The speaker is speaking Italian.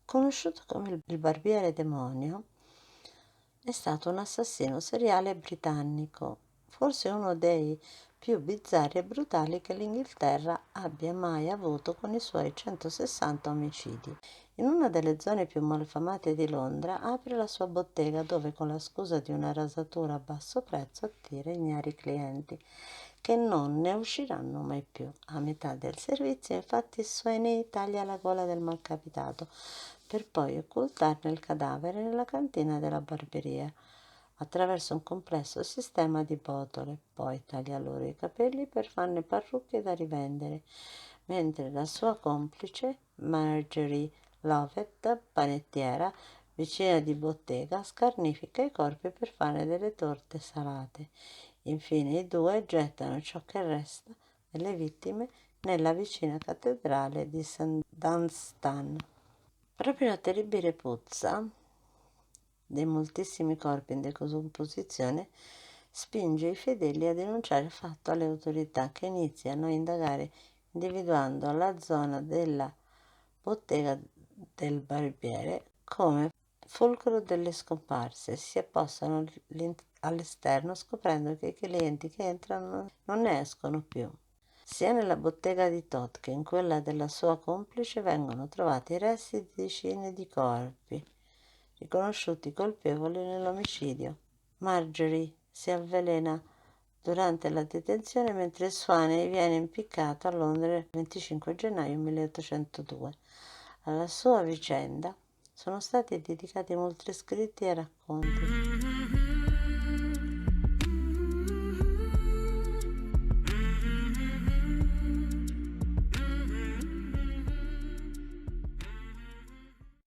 Conosciuto come il barbiere demonio, è stato un assassino seriale britannico, forse uno dei più bizzarri e brutali che l'Inghilterra abbia mai avuto con i suoi 160 omicidi. In una delle zone più malfamate di Londra apre la sua bottega dove con la scusa di una rasatura a basso prezzo attira ignari clienti che non ne usciranno mai più. A metà del servizio infatti Sweeney taglia la gola del malcapitato per poi occultarne il cadavere nella cantina della barberia attraverso un complesso sistema di botole, poi taglia loro i capelli per farne parrucche da rivendere, mentre la sua complice, Marjorie Lovett, panettiera, vicina di bottega, scarnifica i corpi per fare delle torte salate. Infine i due gettano ciò che resta delle vittime nella vicina cattedrale di St. Dunstan. Proprio la terribile puzza dei moltissimi corpi in decomposizione spinge i fedeli a denunciare il fatto alle autorità, che iniziano a indagare individuando la zona della bottega del barbiere come fulcro delle scomparse. Si appostano all'esterno scoprendo che i clienti che entrano non ne escono più. Sia nella bottega di Todd che in quella della sua complice vengono trovati resti di decine di corpi, riconosciuti colpevoli nell'omicidio. Marjorie si avvelena durante la detenzione mentre Swaney viene impiccato a Londra il 25 gennaio 1802. Alla sua vicenda sono stati dedicati molti scritti e racconti.